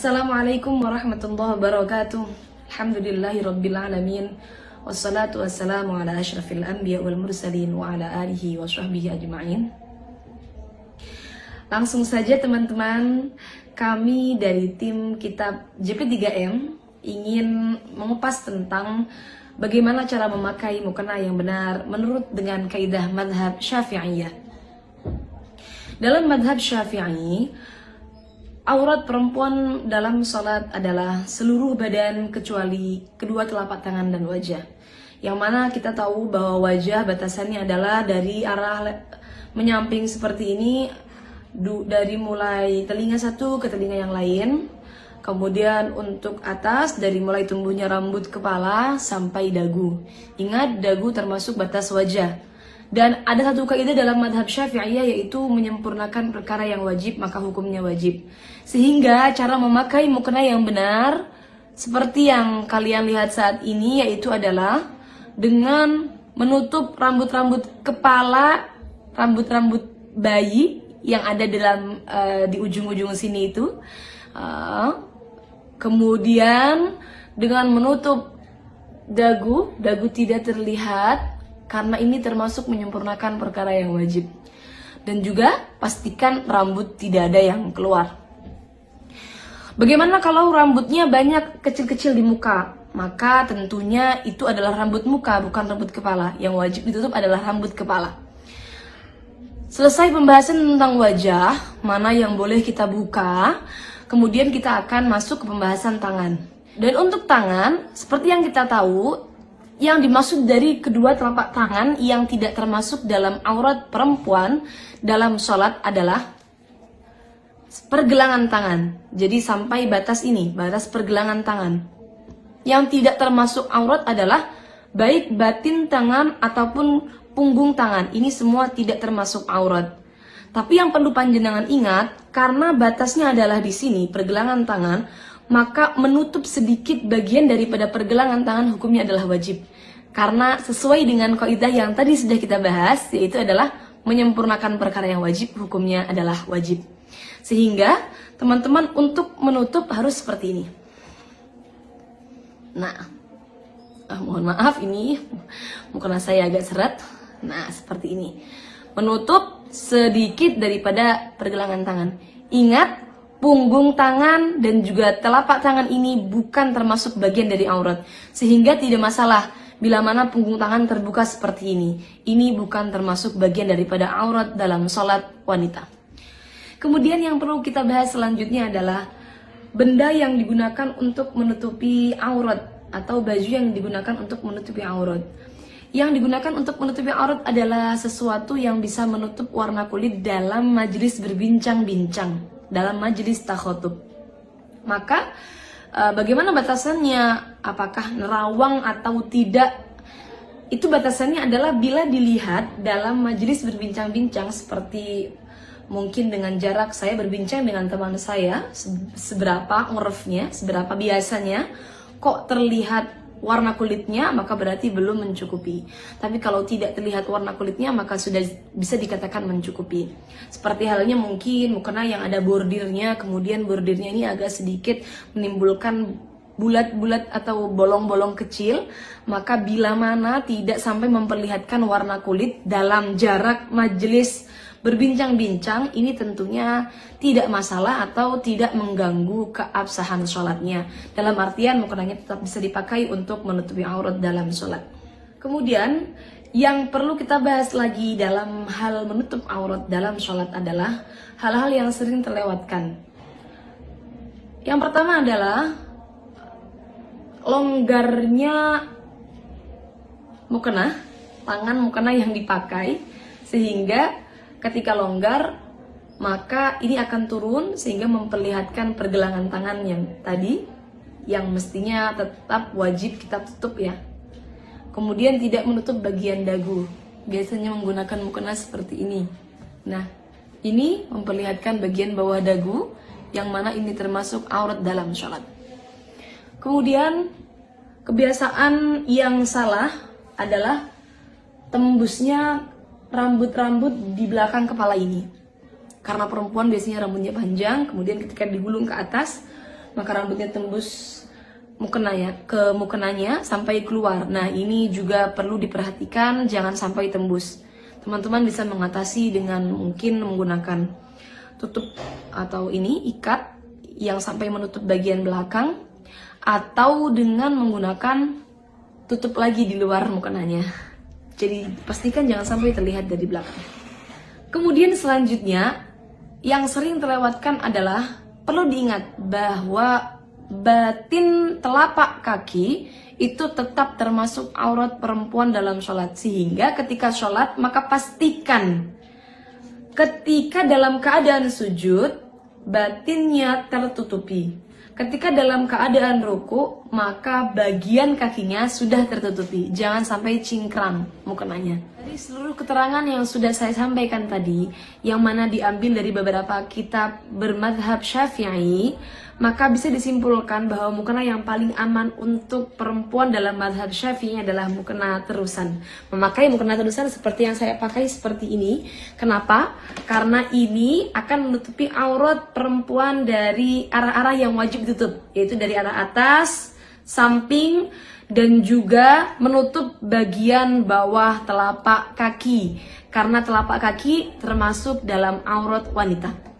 Assalamualaikum warahmatullahi wabarakatuh. Alhamdulillahirabbil alamin. Wassalatu wassalamu ala asyrafil anbiya wal mursalin wa ala alihi wa sahbihi ajma'in. Langsung saja teman-teman, kami dari tim kitab JP3M ingin mengupas tentang bagaimana cara memakai mukena yang benar menurut dengan kaidah madhab Syafi'iyah. Dalam madhab Syafi'i, aurat perempuan dalam sholat adalah seluruh badan kecuali kedua telapak tangan dan wajah. Yang mana kita tahu bahwa wajah batasannya adalah dari arah menyamping seperti ini, dari mulai telinga satu ke telinga yang lain. Kemudian untuk atas dari mulai tumbuhnya rambut kepala sampai dagu. Ingat, dagu termasuk batas wajah. Dan ada satu kaidah dalam madhab Syafi'iyah, yaitu menyempurnakan perkara yang wajib maka hukumnya wajib. Sehingga cara memakai mukena yang benar seperti yang kalian lihat saat ini, yaitu adalah dengan menutup rambut-rambut kepala, rambut-rambut bayi yang ada di ujung-ujung sini itu. Kemudian dengan menutup dagu tidak terlihat, karena ini termasuk menyempurnakan perkara yang wajib. Dan juga pastikan rambut tidak ada yang keluar. Bagaimana kalau rambutnya banyak kecil-kecil di muka? Maka tentunya itu adalah rambut muka, bukan rambut kepala. Yang wajib ditutup adalah rambut kepala. Selesai pembahasan tentang wajah, mana yang boleh kita buka, kemudian kita akan masuk ke pembahasan tangan. Dan untuk tangan, seperti yang kita tahu, yang dimaksud dari kedua telapak tangan yang tidak termasuk dalam aurat perempuan dalam sholat adalah pergelangan tangan. Jadi sampai batas ini, batas pergelangan tangan. Yang tidak termasuk aurat adalah baik batin tangan ataupun punggung tangan. Ini semua tidak termasuk aurat. Tapi yang perlu panjenengan ingat, karena batasnya adalah di sini, pergelangan tangan, maka menutup sedikit bagian daripada pergelangan tangan hukumnya adalah wajib. Karena sesuai dengan kaidah yang tadi sudah kita bahas, yaitu adalah menyempurnakan perkara yang wajib, hukumnya adalah wajib. Sehingga teman-teman untuk menutup harus seperti ini. Nah, mohon maaf ini mukena saya agak seret. Nah, seperti ini. Menutup sedikit daripada pergelangan tangan. Ingat, punggung tangan dan juga telapak tangan ini bukan termasuk bagian dari aurat. Sehingga tidak masalah bila mana punggung tangan terbuka seperti ini. Ini bukan termasuk bagian daripada aurat dalam sholat wanita. Kemudian yang perlu kita bahas selanjutnya adalah benda yang digunakan untuk menutupi aurat atau baju yang digunakan untuk menutupi aurat. Yang digunakan untuk menutupi aurat adalah sesuatu yang bisa menutup warna kulit dalam majelis berbincang-bincang, dalam majelis takhotub. Maka bagaimana batasannya? Apakah nerawang atau tidak? Itu batasannya adalah bila dilihat dalam majelis berbincang-bincang, seperti mungkin dengan jarak saya berbincang dengan teman saya, seberapa urfnya, seberapa biasanya, kok terlihat warna kulitnya, maka berarti belum mencukupi. Tapi kalau tidak terlihat warna kulitnya, maka sudah bisa dikatakan mencukupi. Seperti halnya mungkin mukena yang ada bordirnya, kemudian bordirnya ini agak sedikit menimbulkan bulat-bulat atau bolong-bolong kecil, maka bila mana tidak sampai memperlihatkan warna kulit dalam jarak majelis berbincang-bincang, ini tentunya tidak masalah atau tidak mengganggu keabsahan sholatnya. Dalam artian mukenanya tetap bisa dipakai untuk menutupi aurat dalam sholat. Kemudian yang perlu kita bahas lagi dalam hal menutup aurat dalam sholat adalah hal-hal yang sering terlewatkan. Yang pertama adalah longgarnya mukena, tangan mukena yang dipakai, sehingga ketika longgar, maka ini akan turun sehingga memperlihatkan pergelangan tangan yang tadi, yang mestinya tetap wajib kita tutup ya. Kemudian tidak menutup bagian dagu, biasanya menggunakan mukena seperti ini. Nah, ini memperlihatkan bagian bawah dagu, yang mana ini termasuk aurat dalam sholat. Kemudian kebiasaan yang salah adalah tembusnya rambut-rambut di belakang kepala ini. Karena perempuan biasanya rambutnya panjang, kemudian ketika digulung ke atas, maka rambutnya tembus ke mukenanya sampai keluar. Nah, ini juga perlu diperhatikan, jangan sampai tembus. Teman-teman bisa mengatasi dengan mungkin menggunakan tutup atau ikat yang sampai menutup bagian belakang, atau dengan menggunakan tutup lagi di luar mukenanya. Jadi pastikan jangan sampai terlihat dari belakang. Kemudian selanjutnya yang sering terlewatkan adalah perlu diingat bahwa batin telapak kaki itu tetap termasuk aurat perempuan dalam sholat. Sehingga ketika sholat maka pastikan ketika dalam keadaan sujud batinnya tertutupi. Ketika dalam keadaan ruku maka bagian kakinya sudah tertutupi. Jangan sampai cingkrang mukenanya. Dari seluruh keterangan yang sudah saya sampaikan tadi, yang mana diambil dari beberapa kitab bermadhab Syafi'i, maka bisa disimpulkan bahwa mukena yang paling aman untuk perempuan dalam madhab Syafi'i adalah mukena terusan. Memakai mukena terusan seperti yang saya pakai seperti ini. Kenapa? Karena ini akan menutupi aurat perempuan dari arah-arah yang wajib ditutup, yaitu dari arah atas, samping, dan juga menutup bagian bawah telapak kaki. Karena telapak kaki termasuk dalam aurat wanita.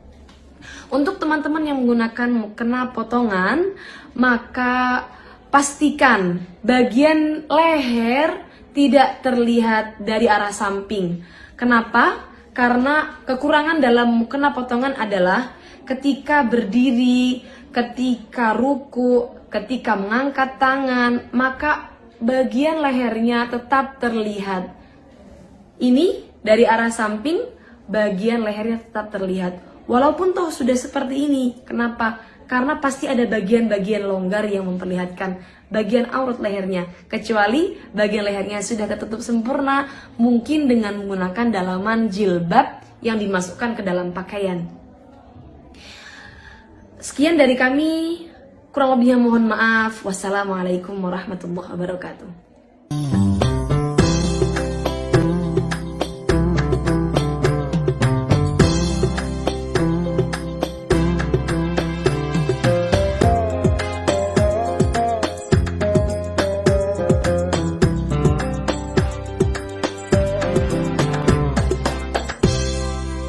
Untuk teman-teman yang menggunakan mukena potongan, maka pastikan bagian leher tidak terlihat dari arah samping. Kenapa? Karena kekurangan dalam mukena potongan adalah ketika berdiri, ketika ruku, ketika mengangkat tangan, maka bagian lehernya tetap terlihat. Ini dari arah samping, bagian lehernya tetap terlihat. Walaupun toh sudah seperti ini. Kenapa? Karena pasti ada bagian-bagian longgar yang memperlihatkan bagian aurat lehernya. Kecuali bagian lehernya sudah tertutup sempurna, mungkin dengan menggunakan dalaman jilbab yang dimasukkan ke dalam pakaian. Sekian dari kami, kurang lebihnya mohon maaf. Wassalamualaikum warahmatullahi wabarakatuh.